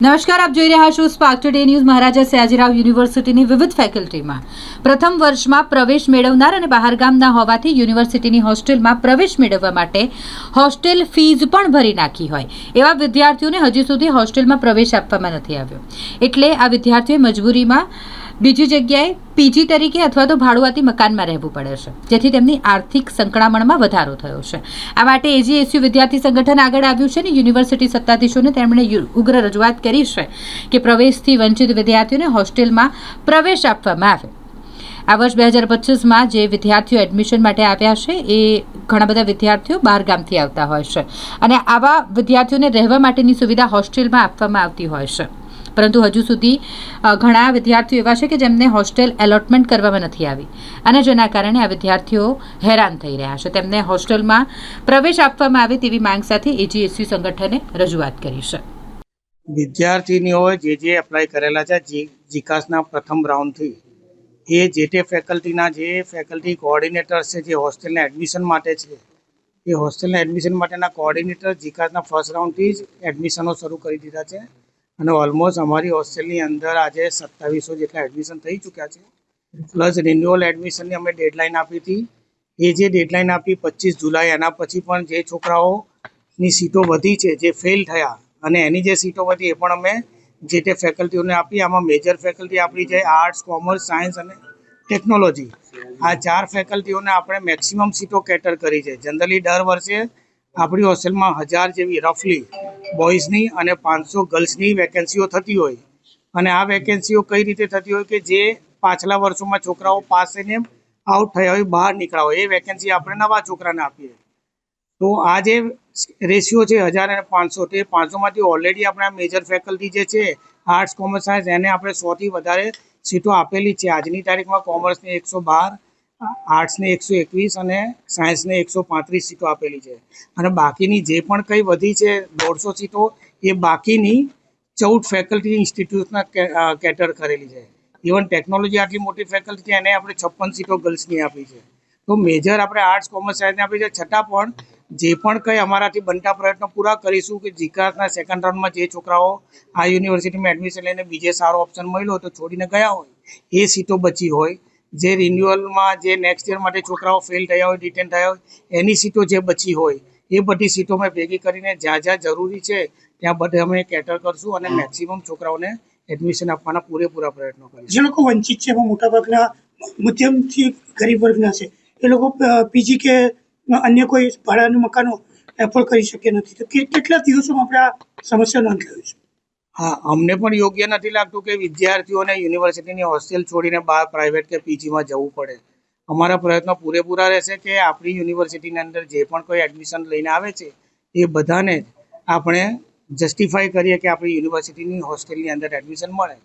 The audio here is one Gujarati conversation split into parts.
નમસ્કાર, આપ જોઈ રહ્યા છો spark today news. Maharaja Sayajirao યુનિવર્સિટીની વિવિધ ફેકલ્ટીમાં પ્રથમ વર્ષમાં પ્રવેશ મેળવનાર અને બહારગામના હોવાથી યુનિવર્સિટીની હોસ્ટેલમાં પ્રવેશ મેળવવા માટે હોસ્ટેલ ફીઝ પણ ભરી નાખી હોય એવા વિદ્યાર્થીઓને હજી સુધી હોસ્ટેલમાં પ્રવેશ આપવામાં નથી આવ્યો. એટલે આ વિદ્યાર્થીઓએ મજબૂરીમાં બીજી જગ્યાએ પીજી તરીકે અથવા તો ભાડુઆતી મકાનમાં રહેવું પડે છે, જેથી તેમની આર્થિક સંકળામણમાં વધારો થયો છે. આ માટે એજીએસયુ વિદ્યાર્થી સંગઠન આગળ આવ્યું છે અને યુનિવર્સિટી સત્તાધીશોને તેમણે ઉગ્ર રજૂઆત કરી છે કે પ્રવેશથી વંચિત વિદ્યાર્થીઓને હોસ્ટેલમાં પ્રવેશ આપવામાં આવે. આ વર્ષ 2025માં જે વિદ્યાર્થીઓ એડમિશન માટે આવ્યા છે એ ઘણા બધા વિદ્યાર્થીઓ બહારગામથી આવતા હોય છે અને આવા વિદ્યાર્થીઓને રહેવા માટેની સુવિધા હોસ્ટેલમાં આપવામાં આવતી હોય છે, પરંતુ હજુ સુધી ઘણા વિદ્યાર્થીઓ એવા છે કે જેમને હોસ્ટેલ એલોટમેન્ટ કરવામાં નથી આવી અને જેના કારણે આ વિદ્યાર્થીઓ હેરાન થઈ રહ્યા છે. તેમને હોસ્ટેલમાં પ્રવેશ આપવામાં આવે તેવી માંગ સાથે એજીએસયુ સંગઠને રજૂઆત કરી છે. વિદ્યાર્થીનીઓએ જે એપ્લાય કરેલા છે જીકાસના પ્રથમ રાઉન્ડથી એ જે તે ફેકલ્ટીના જે ફેકલ્ટી કોઓર્ડિનેટર્સ છે જે હોસ્ટેલના એડમિશન માટે છે એ હોસ્ટેલના એડમિશન માટેના કોઓર્ડિનેટર જીકાસના ફર્સ્ટ રાઉન્ડથી જ એડમિશનો શરૂ કરી દીધા છે અને ઓલમોસ્ટ અમારી હોસ્ટેલની અંદર આજે 2700 જેટલા એડમિશન થઈ ચૂક્યા છે. પ્લસ રિન્યુઅલ એડમિશનની અમે ડેડલાઇન આપી હતી. એ જે ડેડલાઇન આપી 25 જુલાઈ, એના પછી પણ જે છોકરાઓની સીટો વધી છે જે ફેલ થયા અને એની જે સીટો વધી એ પણ અમે જે તે ફેકલ્ટીઓને આપી. આમાં મેજર ફેકલ્ટી આપણી છે આર્ટ્સ, કોમર્સ, સાયન્સ અને ટેકનોલોજી. આ 4 ફેકલ્ટીઓને આપણે મેક્સિમમ સીટો કેટર કરી છે. જનરલી દર વર્ષે આપણી હોસ્ટેલમાં 1000 જેવી રફલી બોયઝની અને 500 ગર્લ્સની વેકેન્સીઓ થતી હોય અને આ વેકેન્સીઓ કઈ રીતે થતી હોય કે જે પાછલા વર્ષોમાં છોકરાઓ પાસ થઈને આઉટ થયા હોય, બહાર નીકળ્યા હોય, એ વેકેન્સી આપણે નવા છોકરાને આપીએ. તો આ જે રેશિયો છે 1000 અને 500, તે 500માંથી ઓલરેડી આપણા મેજર ફેકલ્ટી જે છે આર્ટ્સ, કોમર્સ, સાયન્સ, એને આપણે 100થી વધારે સીટો આપેલી છે. આજની તારીખમાં કોમર્સને 112, આર્ટ્સને 121 અને સાયન્સને 135 સીટો આપેલી છે અને બાકીની જે પણ કંઈ વધી છે 150 સીટો એ બાકીની 14 ફેકલ્ટી ઇન્સ્ટિટ્યૂટના કેટર કરેલી છે. ઇવન ટેકનોલોજી આટલી મોટી ફેકલ્ટી છે એને આપણે 56 સીટો ગર્લ્સની આપી છે. તો મેજર આપણે આર્ટ્સ, કોમર્સ, સાયન્સને આપી છે. છતાં પણ જે પણ કંઈ અમારાથી બનતા પ્રયત્નો પૂરા કરીશું કે જીકાસના સેકન્ડ રાઉન્ડમાં જે છોકરાઓ આ યુનિવર્સિટીમાં એડમિશન લઈને બીજે સારો ઓપ્શન મળ્યો તો છોડીને ગયા હોય, એ સીટો બચી હોય, જે રિન્યુઅલમાં જે નેક્સ્ટ યર માટે છોકરાઓ ફેલ થયા હોય, ડિટેન થયા હોય, એની સીટો જે બચી હોય એ બધી સીટો અમે ભેગી કરીને જ્યાં જ્યાં જરૂરી છે ત્યાં બધે અમે કેટર કરશું અને મેક્સિમમ છોકરાઓને એડમિશન આપવાના પૂરેપૂરા પ્રયત્નો કરીશું. જે લોકો વંચિત છે એમાં મોટાભાગના મધ્યમથી ગરીબ વર્ગના છે, એ લોકો પીજી કે અન્ય કોઈ ભાડાનું મકાનો એફોર્ડ કરી શકે નથી. તો કેટલા દિવસોમાં આપણે આ સમસ્યાનો અંત લાવીશું? હા, અમને પણ યોગ્ય નથી લાગતું કે વિદ્યાર્થીઓને યુનિવર્સિટીની હોસ્ટેલ છોડીને બહાર પ્રાઇવેટ કે પીજીમાં જવું પડે. અમારા પ્રયત્નો પૂરેપૂરા રહેશે કે આપણી યુનિવર્સિટીની અંદર જે પણ કોઈ એડમિશન લઈને આવે છે એ બધાને જ આપણે જસ્ટિફાઈ કરીએ કે આપણી યુનિવર્સિટીની હોસ્ટેલની અંદર એડમિશન મળે,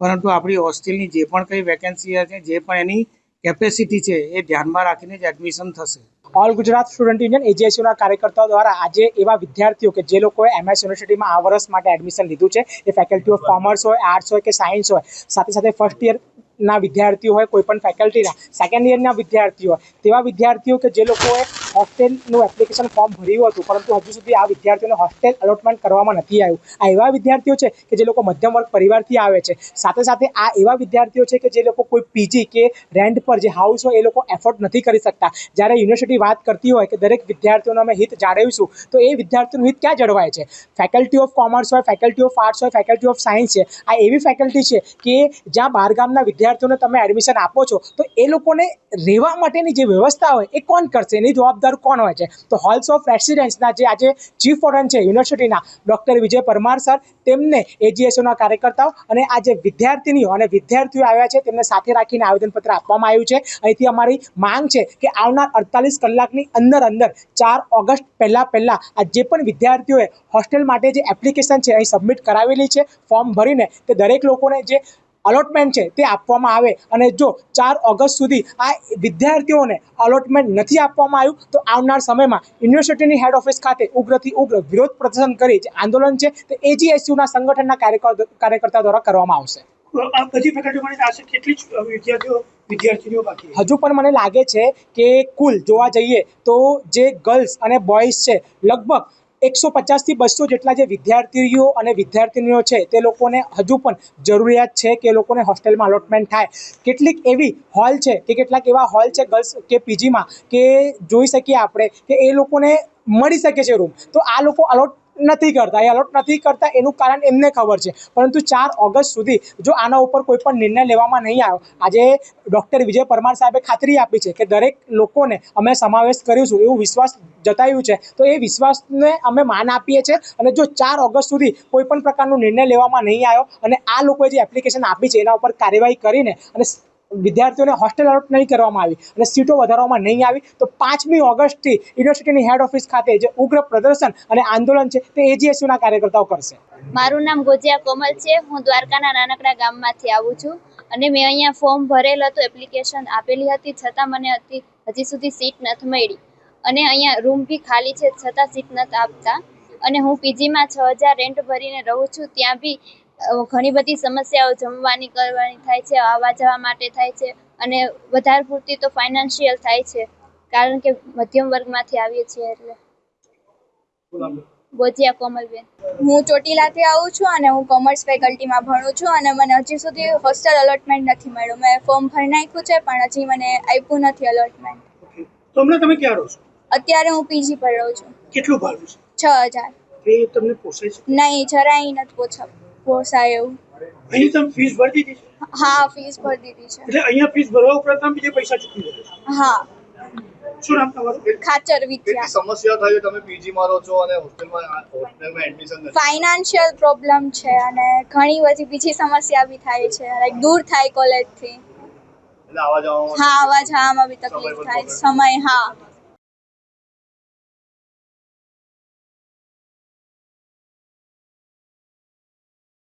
પરંતુ આપણી હોસ્ટેલની જે પણ કંઈ વેકેન્સી છે, જે પણ એની કેપેસિટી છે એ ધ્યાનમાં રાખીને જ એડમિશન થશે. ઓલ ગુજરાત સ્ટુડન્ટ યુનિયન એજીએસયુના કાર્યકર્તાઓ દ્વારા આજે એવા વિદ્યાર્થીઓ કે જે લોકોએ એમએસ યુનિવર્સિટીમાં આ વર્ષ માટે એડમિશન લીધું છે, એ ફેકલ્ટી ઓફ કોમર્સ હોય, આર્ટ્સ હોય કે સાયન્સ હોય, સાથે સાથે ફર્સ્ટ યરના વિદ્યાર્થીઓ હોય, કોઈ પણ ફેકલ્ટીના સેકન્ડ યરના વિદ્યાર્થીઓ હોય, તેવા વિદ્યાર્થીઓ કે જે લોકોએ હોસ્ટેલનું એપ્લિકેશન ફોર્મ ભર્યું હતું પરંતુ હજુ સુધી આ વિદ્યાર્થીઓને હોસ્ટેલ એલોટમેન્ટ કરવામાં નથી આવ્યું. આ એવા વિદ્યાર્થીઓ છે કે જે લોકો મધ્યમ વર્ગ પરિવારથી આવે છે. સાથે સાથે આ એવા વિદ્યાર્થીઓ છે કે જે લોકો કોઈ પીજી કે રેન્ટ પર જે હાઉસ હોય એ લોકો એફોર્ડ નથી કરી શકતા. જ્યારે યુનિવર્સિટી વાત કરતી હોય કે દરેક વિદ્યાર્થીઓનું અમે હિત જાળવીશું, તો એ વિદ્યાર્થીઓનું હિત ક્યાં જળવાય છે? ફેકલ્ટી ઓફ કોમર્સ હોય, ફેકલ્ટી ઓફ આર્ટ્સ હોય, ફેકલ્ટી ઓફ સાયન્સ છે, આ એવી ફેકલ્ટી છે કે જ્યાં બહારગામના વિદ્યાર્થીઓને તમે એડમિશન આપો છો તો એ લોકોને રહેવા માટેની જે વ્યવસ્થા હોય એ કોણ કરશે? એની જવાબદાર કોણ હોય છે? તો હોલ્સ ઓફ રેસિડેન્સના જે આજે ચીફ વોર્ડન છે યુનિવર્સિટીના ડૉક્ટર વિજય પરમાર સર, તેમને એજીએસયુના કાર્યકર્તાઓ અને આ જે વિદ્યાર્થીનીઓ અને વિદ્યાર્થીઓ આવ્યા છે તેમને સાથે રાખીને આવેદનપત્ર આપવામાં આવ્યું છે. અહીંથી અમારી માંગ છે કે આવનાર 48 કલાકની અંદર 4 ઓગસ્ટ પહેલાં આ જે પણ વિદ્યાર્થીઓએ હોસ્ટેલ માટે જે એપ્લિકેશન છે અહીં સબમિટ કરાવેલી છે ફોર્મ ભરીને, તે દરેક લોકોને જે અલોટમેન્ટ છે તે આપવામાં આવે અને જો 4 ઓગસ્ટ સુધી આ વિદ્યાર્થીઓને અલોટમેન્ટ નથી આપવામાં આવ્યું તો આવનાર સમયમાં યુનિવર્સિટીની હેડ ઓફિસ ખાતે ઉગ્રથી ઉગ્ર વિરોધ પ્રદર્શન કરી જે આંદોલન છે તે એજીએસયુના સંગઠનના કાર્યકર્તા દ્વારા કરવામાં આવશે. આ બધી ફેકલ્ટીઓમાં આશરે કેટલી વિદ્યાર્થીઓ બાકી? હજુ પણ મને લાગે છે કે કુલ જોવા જઈએ તો જે ગર્લ્સ અને બોયઝ છે લગભગ 150 થી 200 જેટલા જે વિદ્યાર્થીઓ અને વિદ્યાર્થીનીઓ છે તે લોકોને હજુ પણ જરૂરિયાત છે કે એ લોકોને હોસ્ટેલમાં અલોટમેન્ટ થાય. કેટલીક એવી હોલ છે કે કેટલાક એવા હોલ છે ગર્લ્સ કે પીજીમાં કે જોઈ શકીએ આપણે કે એ લોકોને મળી શકે છે રૂમ, તો આ લોકો અલોટ નથી કરતા એનું કારણ એમને ખબર છે. પરંતુ 4 ઓગસ્ટ સુધી જો આના ઉપર કોઈ પણ નિર્ણય લેવામાં નહીં આવ્યો, આજે ડૉક્ટર વિજય પરમાર સાહેબે ખાતરી આપી છે કે દરેક લોકોને અમે સમાવેશ કરીશું એવું વિશ્વાસ જતાવ્યું છે, તો એ વિશ્વાસને અમે માન આપીએ છીએ. અને જો 4 ઓગસ્ટ સુધી કોઈ પણ પ્રકારનો નિર્ણય લેવામાં નહીં આવ્યો અને આ લોકોએ જે એપ્લિકેશન આપી છે એના ઉપર કાર્યવાહી કરીને અને વિદ્યાર્થીઓને હોસ્ટેલ અલોટ નહીં કરવામાં આવી અને સીટો વધારવામાં નહીં આવી, તો 5મી ઓગસ્ટથી યુનિવર્સિટીની હેડ ઓફિસ ખાતે જે ઉગ્ર પ્રદર્શન અને આંદોલન છે તે એજીએસયુના કાર્યકર્તાઓ કરશે. મારું નામ ગોજિયા કોમલ છે. હું દ્વારકાના નાનકડા ગામમાંથી આવું છું અને મેં અહીંયા ફોર્મ ભરેલ હતું, એપ્લિકેશન આપેલી હતી, છતાં મને હજી સુધી સીટ નથી મળી અને અહીંયા રૂમ બી ખાલી છે છતાં સીટ નથી આપતા. અને હું પીજીમાં 6000 રેન્ટ ભરીને રહું છું. ત્યાં બી ઘણી બધી સમસ્યાઓ જમવાની કરવાની થાય છે, આવવા જવા માટે થાય છે અને વધારે પૂરતી તો ફાઇનાન્શિયલ થાય છે, કારણ કે મધ્યમ વર્ગમાંથી આવીએ છીએ. એટલે ગોજિયા કોમલબેન. હું ચોટીલાથી આવું છું અને હું કોમર્સ ફેકલ્ટીમાં ભણું છું અને મને હજી સુધી હોસ્ટેલ અલોટમેન્ટ નથી મળ્યું. મેં ફોર્મ ભરી નાખ્યું છે પણ હજી મને આપ્યું નથી અલોટમેન્ટ. તો હમણાં તમે ક્યાં રહો છો? અત્યારે હું પીજી પર રહું છું. કેટલું ભાડું છે? 6000. એ તમને પોસાય છે? નહીં, જરાય નથી પોસાય એવું. અહીં તમે ફીસ ભરી દીધી છે? હા, ફીસ ભરી દીધી છે. એટલે અહીંયા ફીસ ભરવા ઉપરાંત તમે બીજે પૈસા ચૂકવી દો છો? હા. શું નામ તમારું? ખાચર વિદ્યા. સમસ્યા થાય છે, તમે પીજીમાં રહો છો અને હોસ્ટેલમાં એડમિશન નથી? ફાઇનાન્શિયલ પ્રોબ્લેમ છે અને ઘણી બધી બીજી સમસ્યા બી થાય છે, લાઈક દૂર થાય કોલેજથી. એટલે આવવા જવામાં હા, આવવા જવામાં બી તકલીફ થાય, સમય. હા.